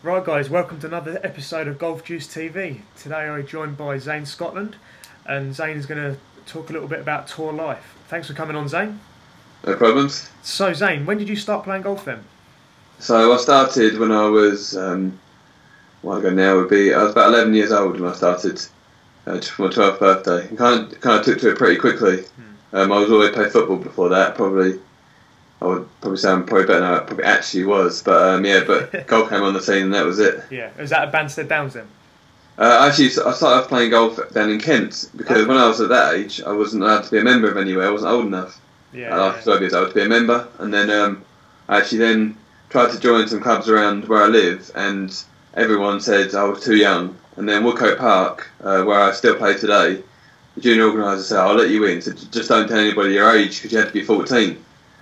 Right guys, welcome to another episode of Golf Juice TV. Today I'm joined by Zane Scotland, and Zane's going to talk a little bit about tour life. Thanks for coming on, Zane. No problems. So Zane, when did you start playing golf then? So I started when I was, what ago now would be, I was about 11 years old when I started, just for my 12th birthday. And kind of took to it pretty quickly. I was always played football before that, I would probably sound better than I probably actually was, but but golf came on the scene and that was it. Yeah, was that at Banstead Downs then? Actually, I started off playing golf down in Kent because when I was at that age, I wasn't allowed to be a member of anywhere. I wasn't old enough. Yeah. I was 12 years old to be a member, and then I actually then tried to join some clubs around where I live, and everyone said I was too young. And then Woodcote Park, where I still play today, the junior organiser said, "I'll let you in, so just don't tell anybody your age because you had to be 14."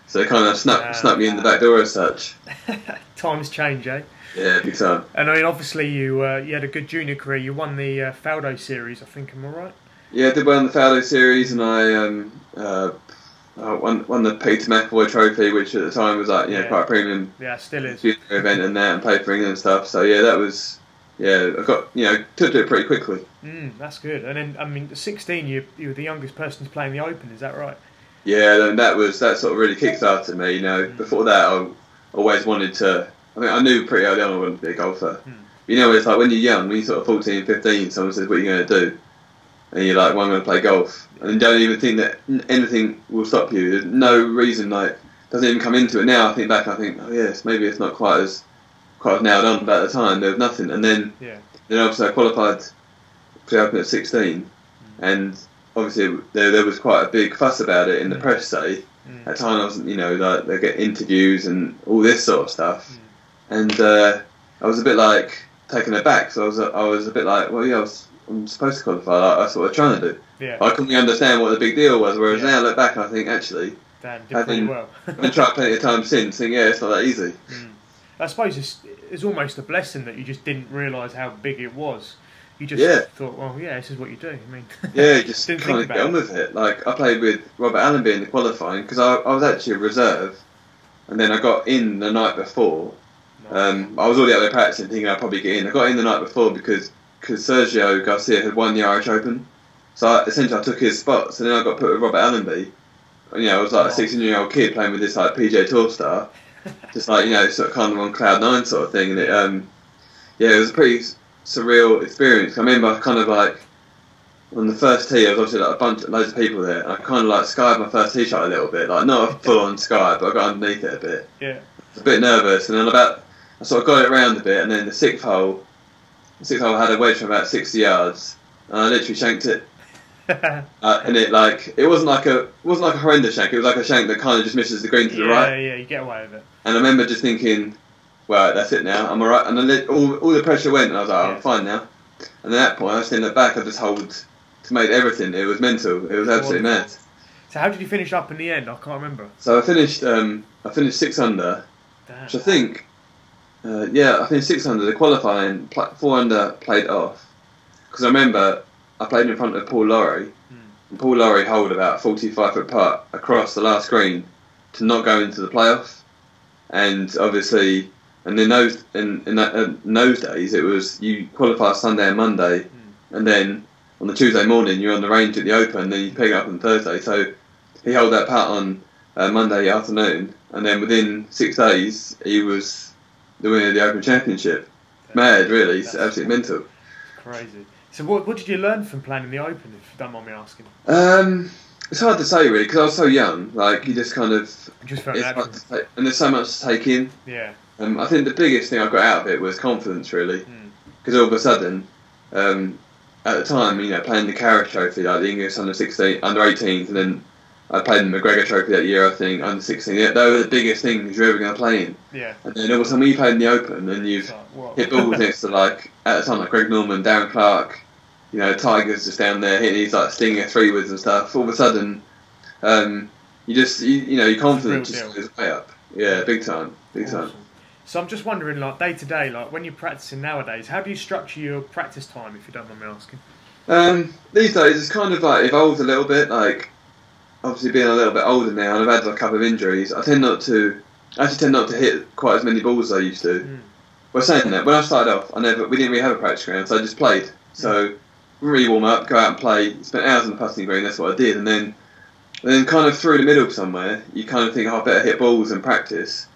So they kind of snuck me in the back door as such. Times change, eh? Yeah, big time. And I mean, obviously you had a good junior career. You won the Faldo series, I think. Am I right? Yeah, I did well in the Faldo series, and I won the Peter McAvoy Trophy, which at the time was like quite a premium. Yeah, still is. Junior event and that, and played for England and stuff. So yeah, that was I got took to it pretty quickly. That's good. And then I mean, at 16, you were the youngest person to play in the Open. Is that right? Yeah, and that sort of really kick-started me. Before that, I always wanted to. I mean, I knew pretty early on I wanted to be a golfer. It's like when you're young, when you're sort of 14, 15, someone says, "What are you going to do?" And you're like, "Well, I'm going to play golf," and you don't even think that anything will stop you. There's no reason, doesn't even come into it. Now I think back, I think, oh yes, maybe it's not quite as nailed on, but at the time there was nothing. And then obviously I qualified for the Open at 16, and obviously there was quite a big fuss about it in the press. Say at the time I wasn't, they get interviews and all this sort of stuff, and I was a bit taken aback. So I was a bit like, well, yeah, I'm supposed to qualify. That's what I'm trying to do. Yeah. I couldn't really understand what the big deal was. Whereas now I look back, I think actually, I've been tried plenty of times since. Think it's not that easy. I suppose it's almost a blessing that you just didn't realise how big it was. You just thought, well, yeah, this is what you do. I mean, you just kind of get on with it. Like I played with Robert Allenby in the qualifying because I was actually a reserve, and then I got in the night before. I was already out there practicing, thinking I'd probably get in. I got in the night before because Sergio Garcia had won the Irish Open, so essentially I took his spot. So then I got put with Robert Allenby. I was like a 16-year-old kid playing with this PGA Tour star, just sort of kind of on cloud nine sort of thing. And it was a pretty surreal experience. I remember on the first tee, there was obviously loads of people there. And I kind of skied my first tee shot a little bit, not a full-on sky, but I got underneath it a bit. Yeah. I was a bit nervous, and then I sort of got it around a bit, and then the sixth hole had a wedge from about 60 yards, and I literally shanked it. And it wasn't like a horrendous shank. It was like a shank that kind of just misses the green to the right. Yeah, you get away with it. And I remember just thinking, well, that's it now. I'm alright. And then all the pressure went, and I was like, I'm fine now. And at that point, I just didn't look back. I just made everything. It was mental. It was absolutely mad. So how did you finish up in the end? I can't remember. So I finished 6 under, which I think, I finished 6 under. The qualifying 4 under played off because I remember I played in front of Paul Lawrie, and Paul Lawrie holed about 45 foot putt across the last green to not go into the playoff, and obviously. And in those days, it was you qualify Sunday and Monday, and then on the Tuesday morning you're on the range at the Open, and then you pick it up on Thursday. So he held that putt on Monday afternoon, and then within 6 days he was the winner of the Open Championship. Mad, really. It's absolutely mental. Crazy. So what did you learn from playing in the Open, if you don't mind me asking? It's hard to say really because I was so young. You just kind of felt natural. And there's so much to take in. Yeah. I think the biggest thing I got out of it was confidence, really, because all of a sudden, at the time, playing the Carrick Trophy, the English under 18s, and then I played the McGregor Trophy that year, I think, under 16. They were the biggest things you're ever going to play in. Yeah. And then all of a sudden, when you played in the Open, and you've hit balls next to at the time Greg Norman, Darren Clark, Tiger's just down there hitting these stinger 3-woods and stuff. All of a sudden, your confidence just goes way up. Yeah, big time, big time. So I'm just wondering, day to day, when you're practicing nowadays, how do you structure your practice time, if you don't mind me asking? These days, it's kind of evolved a little bit. Obviously, being a little bit older now, and I've had a couple of injuries. I tend not to hit quite as many balls as I used to. Well, saying that, when I started off, we didn't really have a practice ground, so I just played. So, didn't really warm up, go out and play, spent hours on the putting green, that's what I did. And then kind of through the middle somewhere, you kind of think, oh, I better hit balls and practice.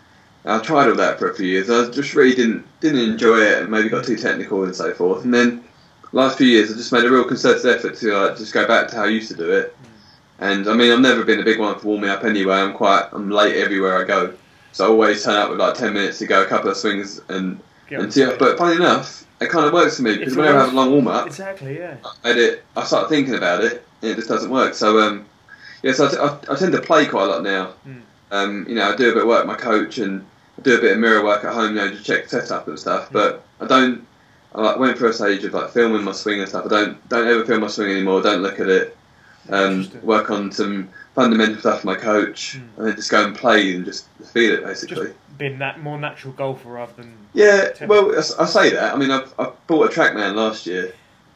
And I tried all that for a few years. I just really didn't enjoy it, and maybe got too technical and so forth. And then, last few years, I just made a real concerted effort to just go back to how I used to do it. And I mean, I've never been a big one for warming up anyway. I'm late everywhere I go, so I always turn up with like 10 minutes to go, a couple of swings and tee off. But funny enough, it kind of works for me because whenever I have a long warm up, exactly, yeah, I start thinking about it and it just doesn't work. So so I tend to play quite a lot now. You know, I do a bit of work with my coach and I do a bit of mirror work at home, you know, to check setup and stuff. But I don't. I went through a stage of like filming my swing and stuff. I don't ever film my swing anymore. Don't look at it. Work on some fundamental stuff with my coach, and then just go and play and just feel it basically. Just being that more natural golfer rather than. Yeah, well, I say that. I mean, I bought a TrackMan last year,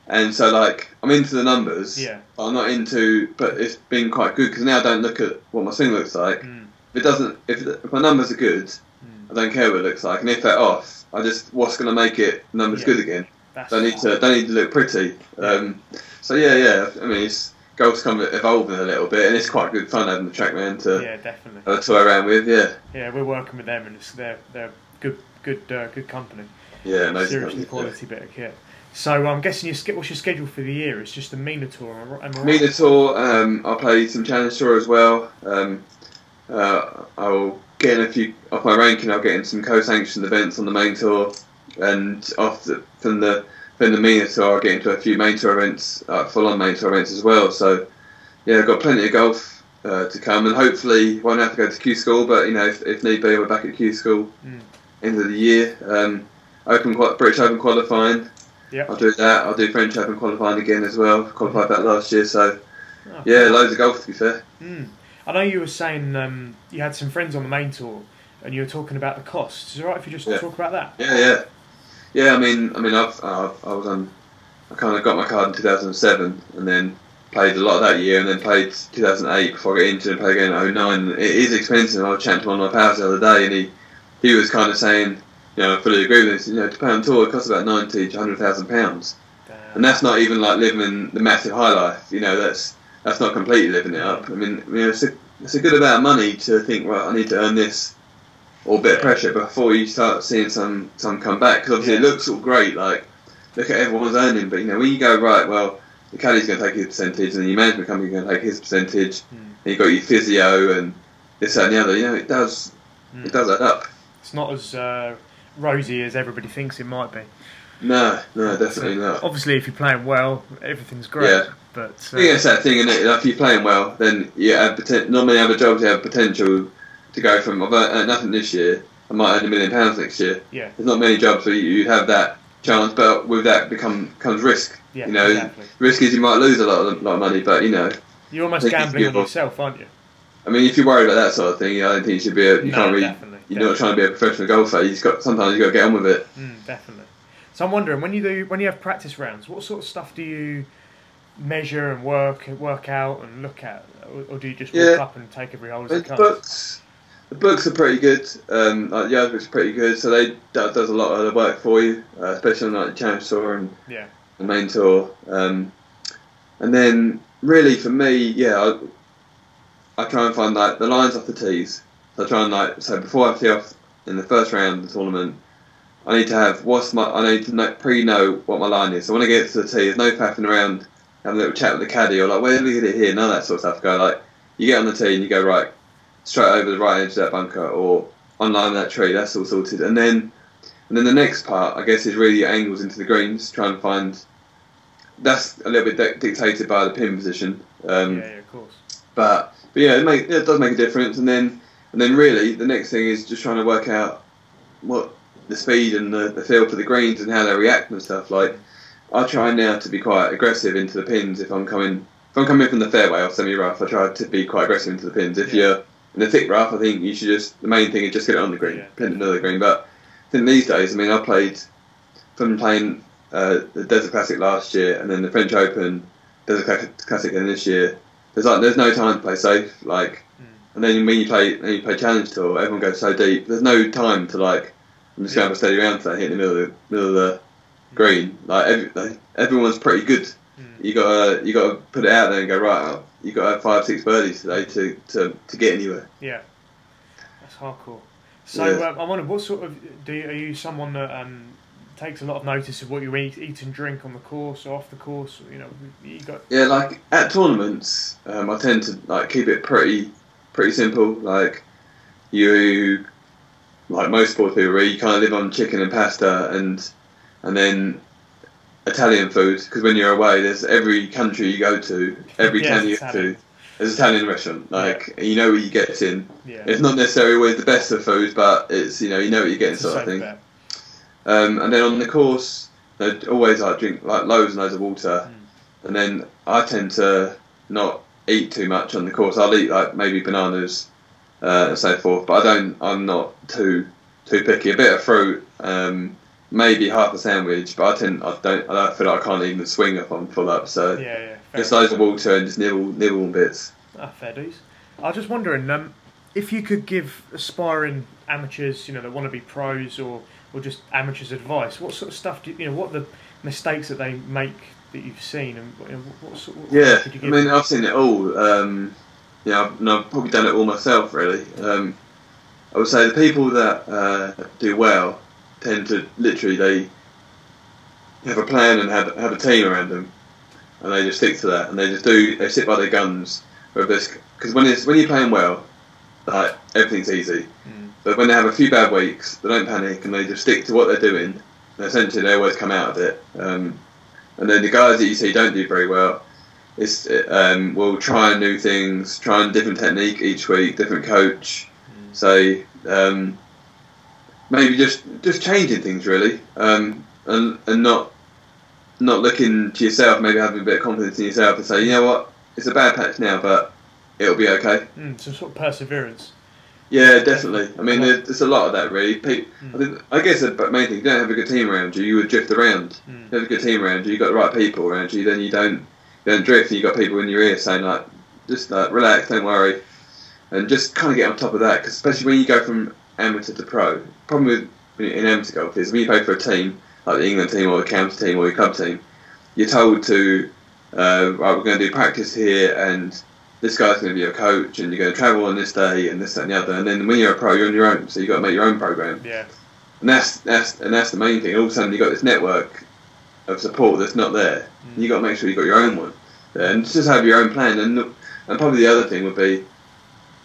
and so like I'm into the numbers. Yeah. But I'm not into, but it's been quite good because now I don't look at what my swing looks like. If it doesn't, if my numbers are good, I don't care what it looks like, and if they're off, I just what's going to make it numbers good again. Don't need to look pretty. So yeah. I mean, golf's kind of evolving a little bit, and it's quite good fun having the TrackMan to definitely toy around with. Yeah, we're working with them, and they're good company. Yeah, amazing. Seriously quality bit of kit. So I'm guessing what's your schedule for the year? It's just the MENA Tour, am I right? MENA Tour. I'll play some Challenge Tour as well. I'll get in a few off my ranking. I'll get in some co-sanctioned events on the main tour, and from the MENA Tour, I'll get into a few main tour events, full-on main tour events as well. So yeah, I've got plenty of golf to come, and hopefully won't have to go to Q School, but you know, if need be, we're back at Q School end of the year. British Open qualifying. Yep. I'll do that. I'll do French Open qualifying again as well. Qualified that last year, so loads of golf to be fair. I know you were saying you had some friends on the main tour, and you were talking about the costs. Is it alright if you just talk about that? Yeah. I mean, I kind of got my card in 2007, and then played a lot of that year, and then played 2008 before I got into it, and played again in 2009. It is expensive. I was chatting to one of my pals the other day, and he was kind of saying, you know, I fully agree with this. You know, to play on tour it costs about £90,000 to £100,000, and that's not even like living the massive high life. You know, that's not completely living it up. I mean, it's a good amount of money to think, well, I need to earn this, or a bit of pressure before you start seeing some come back. Because obviously it looks all great, like look at everyone's earning, but you know, when you go right, well, the caddy's going to take his percentage, and your management company's going to take his percentage, and you've got your physio and this, that, and the other. You know, it does add up. It's not as rosy as everybody thinks it might be. No, definitely not. Obviously, if you're playing well, everything's great. Yeah. But it's that thing, isn't it? Like, if you're playing well, then you have not many other jobs. You have potential to go from I've earned nothing this year, I might earn £1 million next year. Yeah. There's not many jobs where you have that chance, but with that comes risk. Yeah, you know, exactly. Risk is you might lose a lot of money, but you know, you're almost gambling on yourself, aren't you? I mean, if you're worried about that sort of thing, I don't think you should be. You're not trying to be a professional golfer. Sometimes you've got to get on with it. Definitely. So I'm wondering, when you have practice rounds, what sort of stuff do you measure and work out and look at, or do you just walk up and take every hole as it comes? The books are pretty good. Like the Yardbook's pretty good, so that does a lot of the work for you, especially on like the Challenge Tour and the main tour. And then really for me, I try and find like the lines off the tees. So I try and before I tee off in the first round of the tournament, I need to pre-know what my line is. So when I get to the tee, there's no faffing around, having a little chat with the caddy or like, where do we hit it here? None of that sort of stuff. Go like, you get on the tee and you go right straight over the right edge of that bunker or on line with that tree. That's all sorted. And then the next part, I guess, is really your angles into the greens. Trying to find that's a little bit dictated by the pin position. Of course. But it does make a difference. And then really the next thing is just trying to work out what the speed and the feel for the greens and how they react and stuff. Like I try now to be quite aggressive into the pins if I'm coming from the fairway or semi-rough. I try to be quite aggressive into the pins. If you're in the thick rough, I think you should the main thing is just get it on the green, pin it the green. But I think these days, I mean, I played from playing the Desert Classic last year and then the French Open, Desert Classic again this year. There's no time to play safe, like, and then when you play Challenge Tour, everyone goes so deep. There's no time to like I'm just going to have a steady round today, hitting the middle of the green. Like everyone's pretty good. You gotta put it out there and go, right. You got to have 5-6 birdies today to get anywhere. Yeah, that's hardcore. So I wonder, what sort of are you someone that takes a lot of notice of what you eat and drink on the course or off the course? You know, you got. Yeah, like at tournaments, I tend to like keep it pretty simple. Like like most sports people, really, you kind of live on chicken and pasta and then Italian food, because when you're away, there's every country you go to, every town you go to, there's an Italian restaurant. Like you know what you get in. Yeah. It's not necessarily always the best of food, but it's you know what you're getting, sort of thing. And then on the course, always I drink like loads and loads of water, and then I tend to not eat too much on the course. I'll eat like maybe bananas and so forth, but I'm not too picky. A bit of fruit. Maybe half a sandwich, but I don't feel like I can't even swing if I'm full up. So just loads of water and just nibble on bits. Fair dues. I was just wondering if you could give aspiring amateurs, you know, that want to be pros or just amateurs advice. What sort of stuff what are the mistakes that they make that you've seen, and what sort of could you give? I mean, I've seen it all. And I've probably done it all myself, really. I would say the people that do well tend to they have a plan and have a team around them, and they just stick to that, and they sit by their guns. Because when you're playing well, like everything's easy, but when they have a few bad weeks, they don't panic and they just stick to what they're doing. And essentially, they always come out of it. And then the guys that you see don't do very well, will try new things, try a different technique each week, different coach. So. Maybe just changing things really, and not looking to yourself. Maybe having a bit of confidence in yourself and say, you know what, it's a bad patch now, but it'll be okay. Some sort of perseverance. Yeah, definitely. I mean, there's a lot of that really. I guess the main thing, if you don't have a good team around you, you would drift around. If you have a good team around you, you've got the right people around you, then you don't drift. And you've got people in your ear saying like, just relax, don't worry, and just kind of get on top of that. Because especially when you go from amateur to pro, problem in amateur golf is when you play for a team like the England team or the county team or your club team, you're told to right, we're going to do practice here, and this guy's going to be your coach, and you're going to travel on this day, and this, that, and the other. And then when you're a pro, you're on your own, so you've got to make your own program. Yeah. And that's the main thing. All of a sudden, you've got this network of support that's not there. You've got to make sure you've got your own one, and just have your own plan. And probably the other thing would be,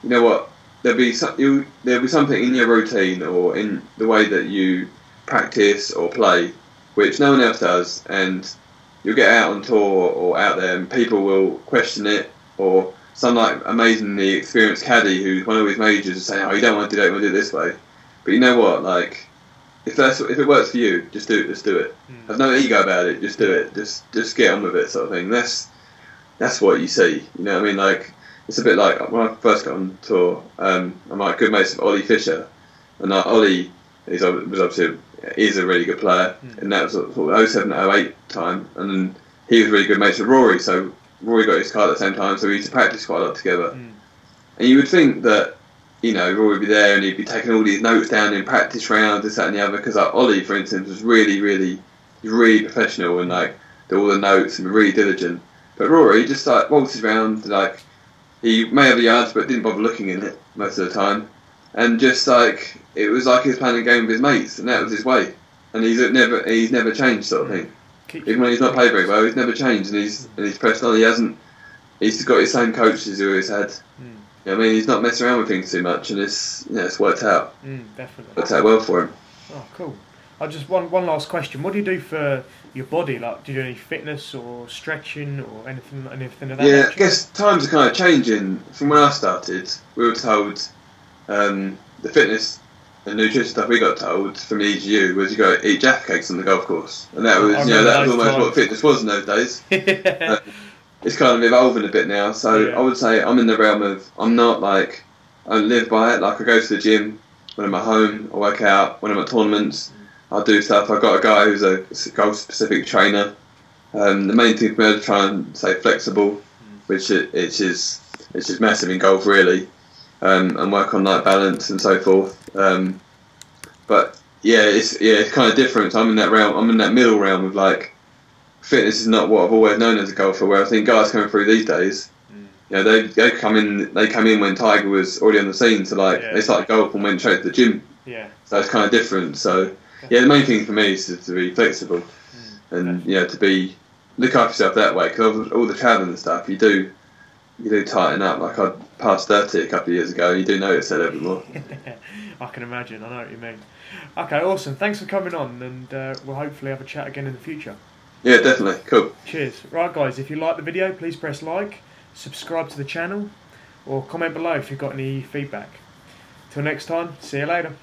you know what, there'll be something in your routine or in the way that you practice or play, which no one else does, and you'll get out on tour or out there, and people will question it, or some like amazingly experienced caddy who's won all his majors and say, "Oh, you don't want to do that, you want to do it this way." But you know what? Like, if it works for you, just do it. Just do it. Have no ego about it. Just do it. Just get on with it, sort of thing. That's what you see. You know what I mean? Like, it's a bit like when I first got on tour. I'm like good mates with Ollie Fisher, and Ollie is a really good player, and that was sort of 07, 08 time, and then he was really good mates with Rory. So Rory got his car at the same time, so we used to practice quite a lot together. And you would think that, you know, Rory would be there and he'd be taking all these notes down in practice rounds, this, that, and the other. Because like Ollie, for instance, was really professional and like did all the notes and really diligent. But Rory just like waltzes around, like he may have the yards but didn't bother looking in it most of the time, and just like it was like he was playing a game with his mates, and that was his way. And he's never changed, sort of thing. Even when he's not played very well, he's never changed, and he's pressed on. He's got his same coach as he always had. You know what I mean, he's not messing around with things too much, and it's worked out. Definitely. Worked out well for him. Oh, cool. I just one last question. What do you do for your body? Like, do you do any fitness or stretching or anything of that? Yeah, nature? I guess times are kind of changing. From when I started, we were told the fitness and nutrition stuff we got told from the EGU was you got to eat Jaffa cakes on the golf course, and that was that was almost what fitness was in those days. It's kind of evolving a bit now, so I would say I'm in the realm of I don't live by it. Like I go to the gym when I'm at home, I work out when I'm at tournaments. I do stuff. I've got a guy who's a golf-specific trainer. The main thing for me is to try and stay flexible, which it's just massive in golf, really, and work on like balance and so forth. But it's kind of different. I'm in that realm. I'm in that middle realm of like fitness is not what I've always known as a golfer. Where I think guys coming through these days, you know, they come in when Tiger was already on the scene. So like they started golf and went straight to the gym. Yeah. So it's kind of different. So yeah, the main thing for me is to be flexible, and to look after yourself that way. Because all the travelling and stuff, you do tighten up. Like I passed 30 a couple of years ago. You do notice that a little bit more. I can imagine. I know what you mean. Okay, awesome. Thanks for coming on, and we'll hopefully have a chat again in the future. Yeah, definitely. Cool. Cheers. Right, guys, if you like the video, please press like, subscribe to the channel, or comment below if you've got any feedback. Till next time, see you later.